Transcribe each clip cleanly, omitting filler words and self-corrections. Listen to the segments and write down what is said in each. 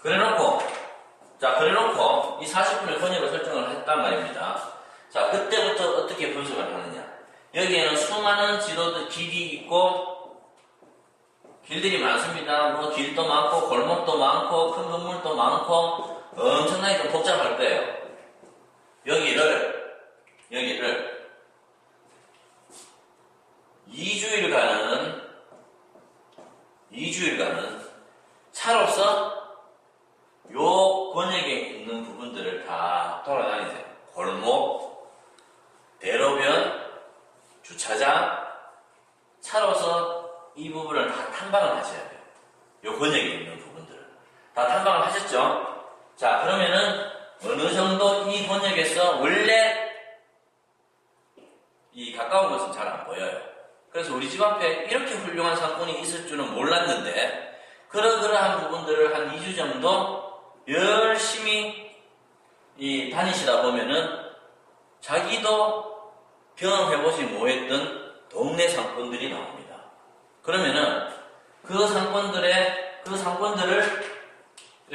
그래놓고 이 40분의 권역을 설정을 했단 말입니다. 자, 그때부터 어떻게 분석을 하느냐. 여기에는 수많은 지도들, 길이 있고, 길들이 많습니다. 뭐, 길도 많고, 골목도 많고, 큰 건물도 많고, 엄청나게 좀 복잡할 거예요. 여기를 2주일간은 차로서 요 권역에 있는 부분들을 다 돌아다니세요. 골목, 대로변, 주차장, 차로서 이 부분을 다 탐방을 하셔야 돼요. 요 권역에 있는 부분들을. 다 탐방을 하셨죠? 자, 그러면은 어느 정도 이 권역에서 원래 이 가까운 것은 잘 안 보여요. 그래서 우리 집 앞에 이렇게 훌륭한 상권이 있을 줄은 몰랐는데 그러한 부분들을 한 2주 정도 열심히 다니시다 보면은 자기도 경험해보지 못했던 동네 상권들이 나옵니다. 그러면은 그 상권들을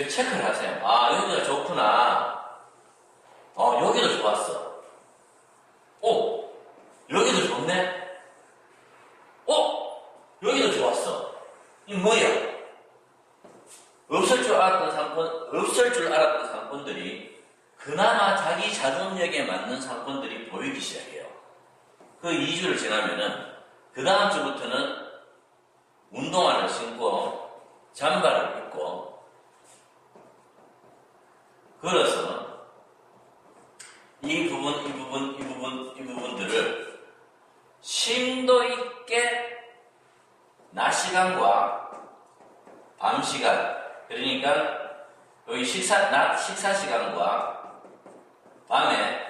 체크를 하세요. 아, 여기가 좋구나. 여기도 좋았어. 여기도 좋네. 여기도 좋았어. 이 뭐야? 없을 줄 알았던 상권들이 그나마 자기 자금력에 맞는 상권들이 보이기 시작해요. 그 2주를 지나면은 그 다음 주부터는 운동화를 신고 잠바를 입고 걸어서 이 부분들을 심도 있게 낮 시간과 밤 시간, 그러니까 여기 낮 식사 시간과 밤에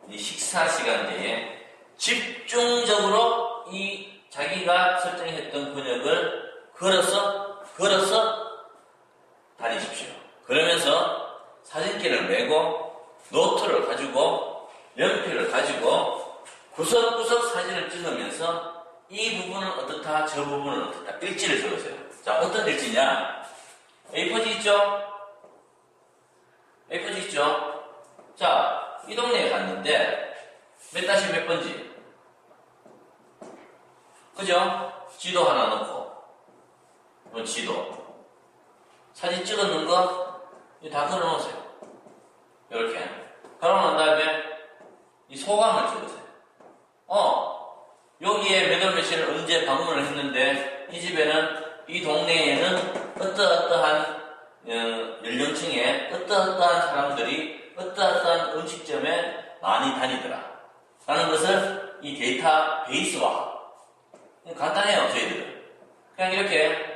이 식사 시간대에 집중적으로 이 자기가 설정했던 근육을 걸어서 다니십시오. 그러면서 사진기를 메고 노트를 가지고 연필을 가지고 구석구석 사진을 찍으면서 이 부분은 어떻다, 저 부분은 어떻다, 일지를 적으세요. 자, 어떤 일지냐? A4지 있죠? A4지 있죠? 자, 이 동네에 갔는데 몇 다시 몇 번지? 그죠? 지도 하나 넣고 지도 사진 찍어놓은 거 다 걸어놓으세요. 이렇게 걸어놓은 다음에 이 소감을 찍으세요. 여기에 몇 월 며칠 언제 방문을 했는데 이 집에는 이 동네에는 어떠한 연령층에 어떠한 사람들이 어떠한 음식점에 많이 다니더라 라는 것을 이 데이터베이스화 간단해요. 저희들은 그냥 이렇게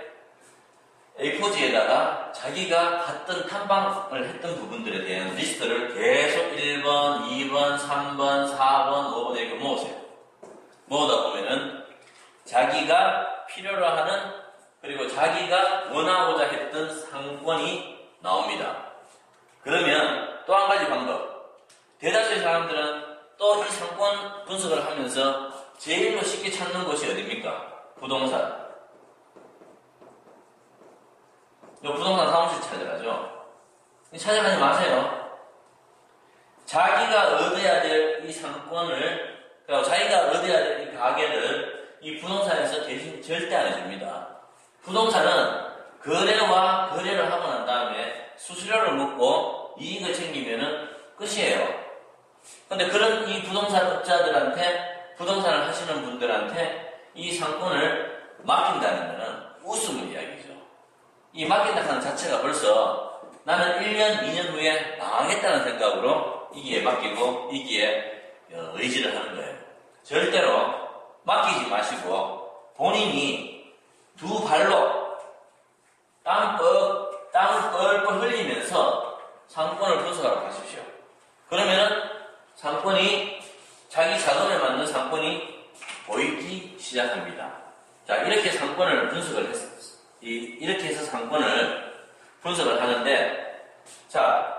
A4지에다가 자기가 갔던 탐방을 했던 부분들에 대한 리스트를 계속 1번, 2번, 3번, 4번, 5번 이렇게 모으세요. 모으다 보면은 자기가 필요로 하는 그리고 자기가 원하고자 했던 상권이 나옵니다. 그러면 또 한 가지 방법. 대다수의 사람들은 또 이 상권 분석을 하면서 제일 쉽게 찾는 곳이 어디입니까? 부동산. 부동산 사무실 찾아가죠. 찾아가지 마세요. 자기가 얻어야 될 이 상권을, 자기가 얻어야 될 이 가게를 이 부동산에서 대신 절대 안 해줍니다. 부동산은 거래를 하고 난 다음에 수수료를 먹고 이익을 챙기면은 끝이에요. 근데 그런 이 부동산 업자들한테, 부동산을 하시는 분들한테 이 상권을 맡긴다는 것은 웃음의 이야기죠. 이 맡긴다 하는 자체가 벌써 나는 1년, 2년 후에 망하겠다는 생각으로 이기에 맡기고 이기에 의지를 하는 거예요. 절대로 맡기지 마시고 본인이 두 발로 땀을 뻘뻘 흘리면서 상권을 분석하러 가십시오. 그러면은 상권이 자기 자금에 맞는 상권이 보이기 시작합니다. 자, 이렇게 상권을 분석을 했습니다. 이렇게 해서 상권을 분석을 하는데, 자,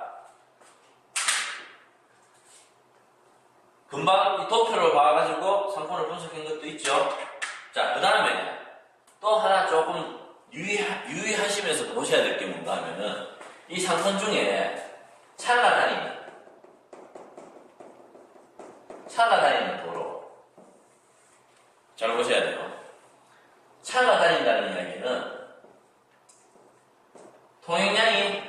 금방 이 도표를 봐가지고 상권을 분석한 것도 있죠. 자, 그 다음에 또 하나 조금 유의하시면서 보셔야 될 게 뭔가 하면은, 이 상권 중에 차가 다니는 도로. 잘 보셔야 돼요. 차가 다닌다는 이야기는 통행량이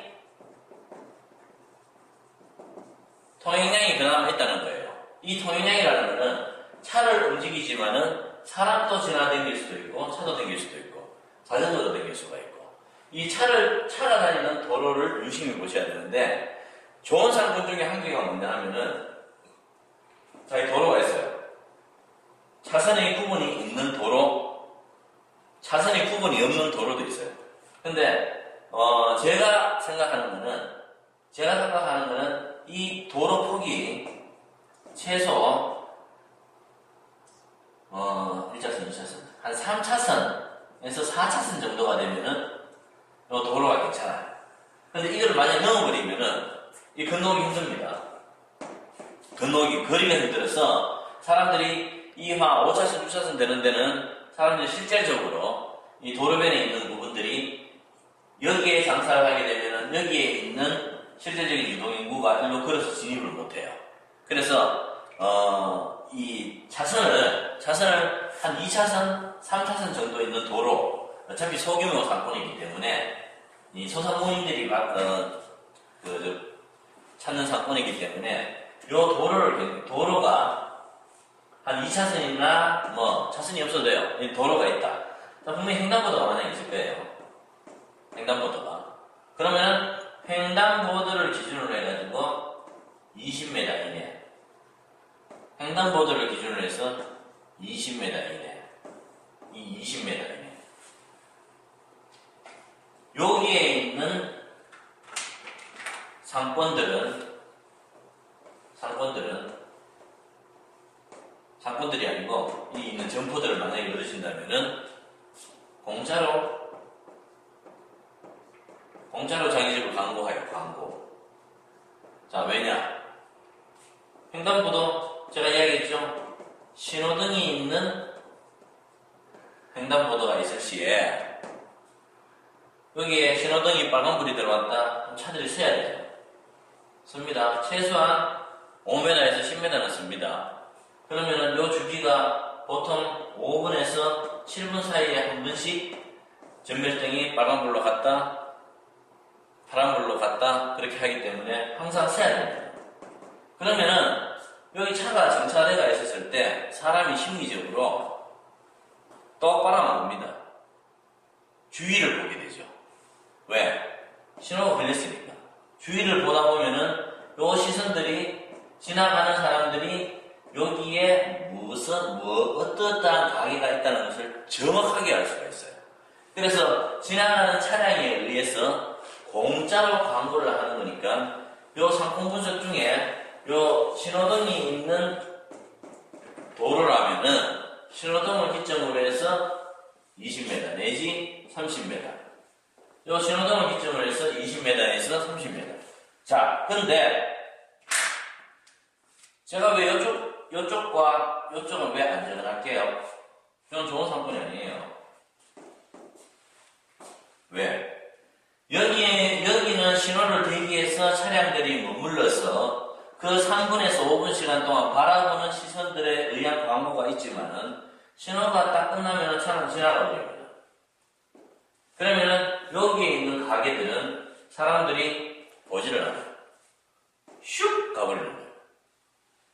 그나마 있다는 거예요. 이 통행량이라는 것은 차를 움직이지만은 사람도 지나다닐 수도 있고, 차도 다닐 수도 있고, 자전거도 다닐 수가 있고, 이 차가 다니는 도로를 유심히 보셔야 되는데, 좋은 상권 중에 한 개가 뭐냐 하면은, 자, 이 도로가 있어요. 차선의 구분이 있는 도로, 차선의 구분이 없는 도로도 있어요. 근데, 제가 생각하는 거는, 이 도로 폭이 최소 1차선, 2차선, 한 3차선에서 4차선 정도가 되면은 이 도로가 괜찮아요. 근데 이걸 만약 넘어버리면은 이 건너기 힘듭니다. 거리가 힘들어서 사람들이 이화 5차선, 6차선 되는 데는 사람들이 실질적으로 이 도로변에 있는 부분들이 여기에 장사를 하게 되면은 여기에 있는 실질적인 유동인구가 일로 걸어서 진입을 못해요. 그래서 이 차선을 한 2차선, 3차선 정도 있는 도로, 어차피 소규모 상권이기 때문에 이 소상공인들이 찾는 상권이기 때문에 이 도로가 한 2차선이나 차선이 없어도 돼요. 이 도로가 있다. 분명히 횡단보도가 만약에 있을 거예요. 횡단보도가. 그러면 횡단보도를 기준으로 해가지고 20m 이내. 횡단보도를 기준으로 해서 20m 이내. 이 20m 이내. 여기에 있는 상권들이 아니고, 이 있는 점포들을 만약에 얻으신다면은, 공짜로 자기집을 광고해요, 광고. 자, 왜냐? 횡단보도, 제가 이야기했죠? 신호등이 있는 횡단보도가 있을 시에, 여기에 신호등이 빨간불이 들어왔다, 차들이 서야 되죠. 씁니다. 최소한 5m에서 10m는 씁니다. 그러면은 요 주기가 보통 5분에서 7분 사이에 한 번씩 전멸등이 빨간불로 갔다, 파란불로 갔다, 그렇게 하기 때문에 항상 서야 됩니다. 그러면은 여기 차가 정차대가 있었을 때 사람이 심리적으로 똑바로 봅니다. 주위를 보게 되죠. 왜? 신호가 걸렸으니까. 주위를 보다 보면은 요 시선들이, 지나가는 사람들이 여기에 어떠한 가게가 있다는 것을 정확하게 알 수가 있어요. 그래서 지나가는 차량에 의해서 공짜로 광고를 하는 거니까 요 상품 분석 중에 요 신호등이 있는 도로라면은 신호등을 기점으로 해서 20m 내지 30m. 요 신호등을 기점으로 해서 20m에서 30m. 자, 근데 제가 왜 요쪽과 요쪽은 왜 안 정할게요? 이건 좋은 상권이 아니에요. 왜? 여기는 신호를 대기해서 차량들이 머물러서 그 3분에서 5분 시간 동안 바라보는 시선들에 의한 광고가 있지만은 신호가 딱 끝나면 차는 지나가 버립니다. 그러면은 여기에 있는 가게들은 사람들이 보지를 않아요. 슉 가버리는 거예요.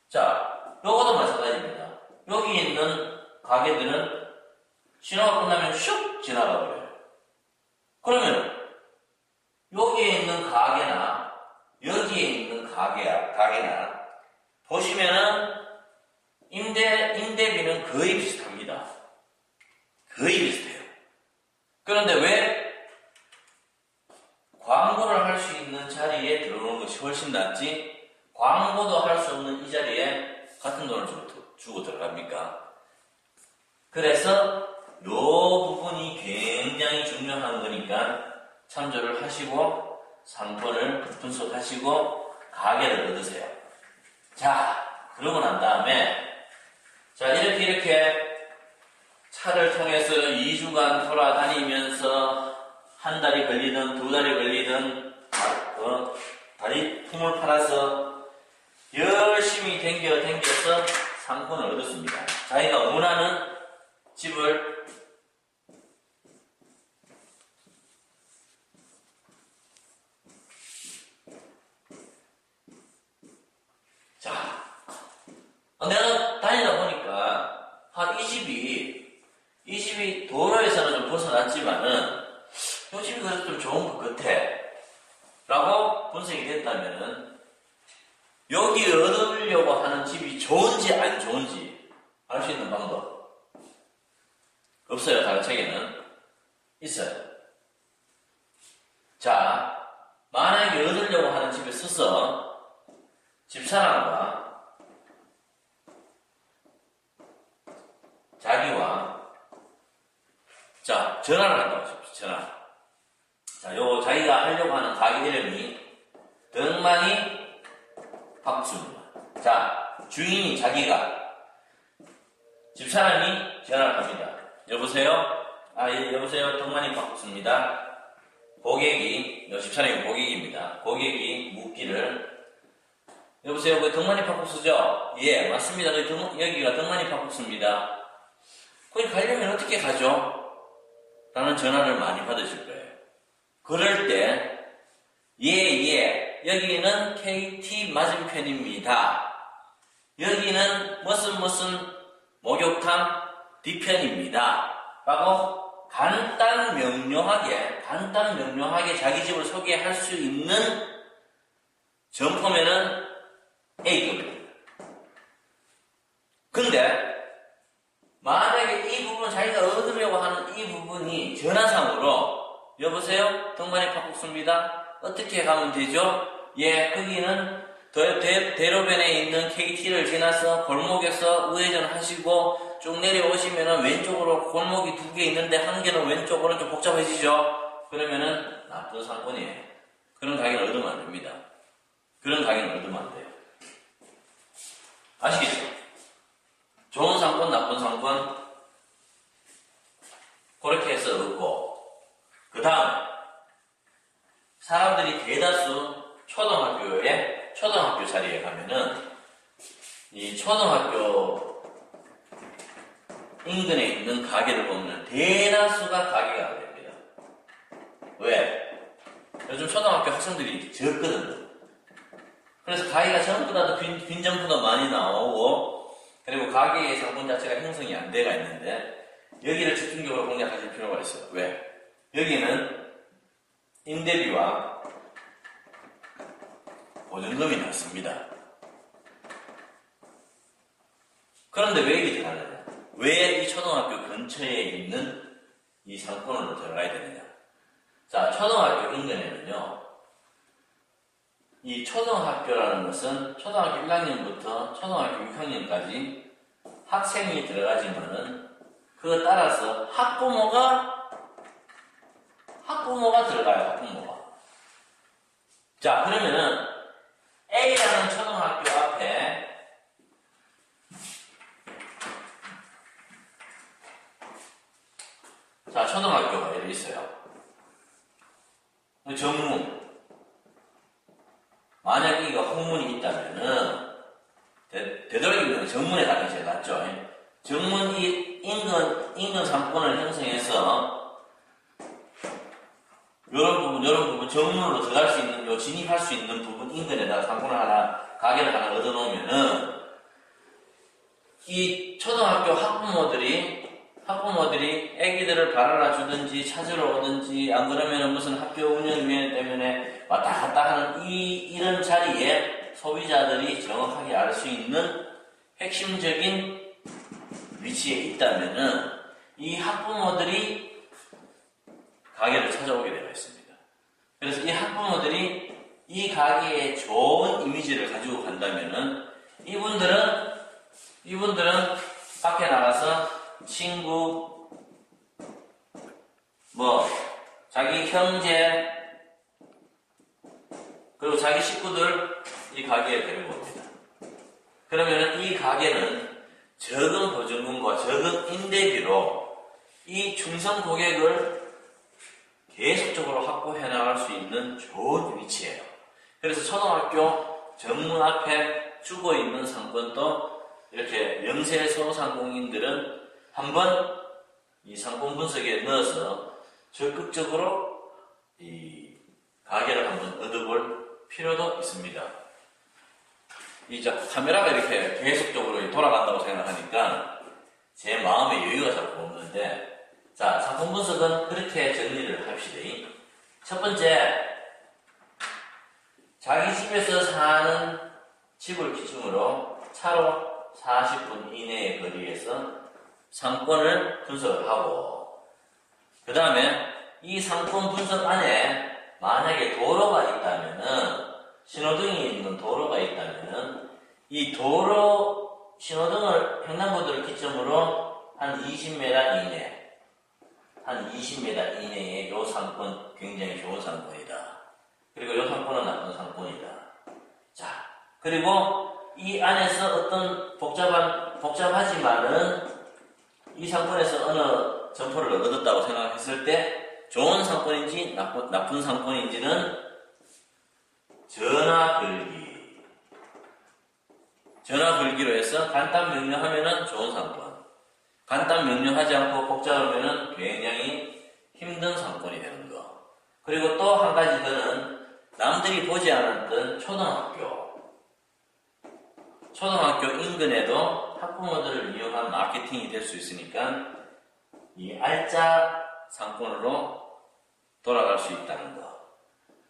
자, 요것도 마찬가지입니다. 여기 있는 가게들은 신호가 끝나면 슉 지나가 버려요. 그러면 여기에 있는 가게나 여기에 있는 가게나 보시면은 임대비는 거의 비슷합니다. 거의 비슷해요. 그런데 왜 광고를 할 수 있는 자리에 들어오는 것이 훨씬 낫지 광고도 할 수 없는 이 자리에 같은 돈을 주고 들어갑니까? 그래서 요 부분이 굉장히 중요한 거니까 참조를 하시고 상권을 분석하시고 가게를 얻으세요. 자, 그러고 난 다음에 자 이렇게 차를 통해서 2주간 돌아다니면서 한 달이 걸리든 두 달이 걸리든 품을 팔아서 열심히 댕겨서 상권을 얻었습니다. 자기가 원하는 집을 내가 다니다 보니까 이 집이 도로에서는 좀 벗어났지만은 이 집이 그래도 좀 좋은 것 같아 라고 분석이 됐다면은 여기 얻으려고 하는 집이 좋은지 안 좋은지 알 수 있는 방법 없어요. 다른 책에는 있어요. 자, 만약에 얻으려고 하는 집에 서서 집사람과 자기와 전화를 한다고 하십시오. 전화. 요 자기가 하려고 하는 가게 이름이 덕만이 박수입니다. 주인이 자기가 집사람이 전화를 합니다. 여보세요? 예, 여보세요. 덕만이 박수입니다. 고객이 집사람이 고객입니다. 고객이 묻기를 여보세요? 그 덕만이 박국수죠? 예, 맞습니다. 여기가 덕만이 박국수입니다. 거기 가려면 어떻게 가죠? 라는 전화를 많이 받으실 거예요. 그럴 때, 예, 여기는 KT 맞은편입니다. 여기는 무슨 목욕탕 뒤편입니다. 라고 간단 명료하게 자기 집을 소개할 수 있는 점포면은 A급입니다. 근데 만약에 이 부분 자기가 얻으려고 하는 이 부분이 전화상으로 여보세요? 덕만이 박국수입니다. 어떻게 가면 되죠? 예, 거기는 대로변에 있는 KT를 지나서 골목에서 우회전 하시고 쭉 내려오시면은 왼쪽으로 골목이 2개 있는데 한 개는 왼쪽으로 좀 복잡해지죠? 그러면은 나쁜 상권이에요. 그런 가게는 얻으면 안 됩니다. 그런 가게는 얻으면 안 돼요. 아시겠죠? 좋은 상권, 나쁜 상권 그렇게 해서 얻고 그 다음 사람들이 대다수 초등학교 자리에 가면은 이 초등학교 인근에 있는 가게를 보면 대다수가 가게가 됩니다. 왜? 요즘 초등학교 학생들이 적거든요. 그래서 가게가 전부 다 빈점포도 많이 나오고 그리고 가게의 상권 자체가 형성이 안 돼가 있는데 여기를 집중적으로 공략하실 필요가 있어요. 왜? 여기는 임대비와 보증금이 낮습니다. 그런데 왜 이렇게 다르냐? 왜 이 초등학교 근처에 있는 이 상권으로 들어가야 되느냐? 초등학교 인근에는요, 이 초등학교라는 것은 초등학교 1학년부터 초등학교 6학년까지 학생이 들어가지만은 그거 따라서 학부모가 들어가요. 학부모가. 그러면은 A라는 초등학교 앞에 초등학교가 이렇게 있어요. 정문. 만약 이가 홍문이 있다면은 되도록이면 정문에 가는 게 제일 낫죠. 정문 인근 상권을 형성해서 이런 부분 정문으로 들어갈 수 있는 진입할 수 있는 부분 인근에다가 상권을 가게를 하나 얻어놓으면은 이 초등학교 학부모들이 애기들을 바라라 주든지 찾으러 오든지 안 그러면은 무슨 학교 운영위원회 때문에 왔다 갔다 하는 이런 자리에 소비자들이 정확하게 알 수 있는 핵심적인 위치에 있다면은 이 학부모들이 가게를 찾아오게 되어 있습니다. 그래서 이 학부모들이 이 가게에 좋은 이미지를 가지고 간다면은 이분들은 밖에 나가서 친구, 자기 형제, 그리고 자기 식구들 이 가게에 데리고 옵니다. 그러면은 이 가게는 적은 보증금과 적은 임대비로 이 충성 고객을 계속적으로 확보해 나갈 수 있는 좋은 위치예요. 그래서 초등학교 정문 앞에 주고 있는 상권도 이렇게 영세 소상공인들은 한번 이 상권 분석에 넣어서 적극적으로 이 가게를 한번 얻어볼 필요도 있습니다. 이제 카메라가 이렇게 계속적으로 돌아간다고 생각하니까 제 마음의 여유가 자꾸 없는데, 자, 상권 분석은 그렇게 정리를 합시다. 첫 번째, 자기 집에서 사는 집을 기준으로 차로 40분 이내의 거리에서 상권을 분석을 하고, 그 다음에 이 상권 분석 안에 만약에 도로가 있다면은, 신호등이 있는 도로가 있다면은, 이 도로 신호등을 횡단보도를 기점으로 한 20m 이내, 한 20m 이내에 요 상권 굉장히 좋은 상권이다. 그리고 요 상권은 나쁜 상권이다. 자, 그리고 이 안에서 어떤 복잡하지만은 이 상권에서 어느 점포를 얻었다고 생각했을 때 좋은 상권인지 나쁜 상권인지는 전화 걸기로 해서 간단 명료하면은 좋은 상권, 간단 명료하지 않고 복잡하면은 굉장히 힘든 상권이 되는 거. 그리고 또 한 가지 더는 남들이 보지 않았던 초등학교 인근에도 학부모들을 이용한 마케팅이 될 수 있으니까 이 알짜 상권으로 돌아갈 수 있다는 거.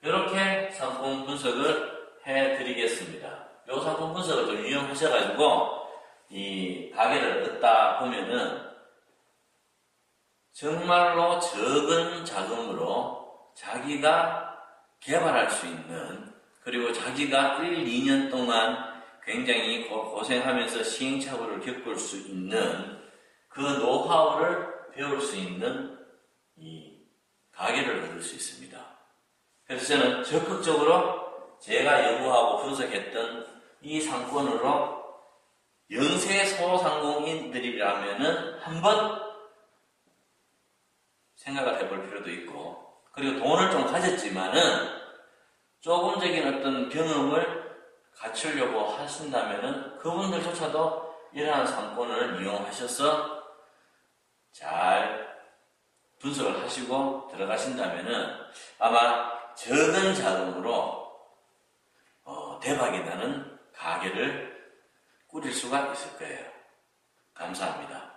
이렇게 상권 분석을 해드리겠습니다. 이 상권 분석을 좀 이용하셔가지고 이 가게를 얻다 보면은 정말로 적은 자금으로 자기가 개발할 수 있는, 그리고 자기가 1, 2년 동안 굉장히 고생하면서 시행착오를 겪을 수 있는 그 노하우를 배울 수 있는 이 가게를 얻을 수 있습니다. 그래서 저는 적극적으로 제가 연구하고 분석했던 이 상권으로 영세 소상공인들이라면은 한번 생각을 해볼 필요도 있고, 그리고 돈을 좀 가졌지만은 조금적인 어떤 경험을 갖추려고 하신다면은 그분들조차도 이러한 상권을 이용하셔서 잘 분석을 하시고 들어가신다면은 아마 적은 자금으로 대박이 나는 가게를 꾸릴 수가 있을 거예요. 감사합니다.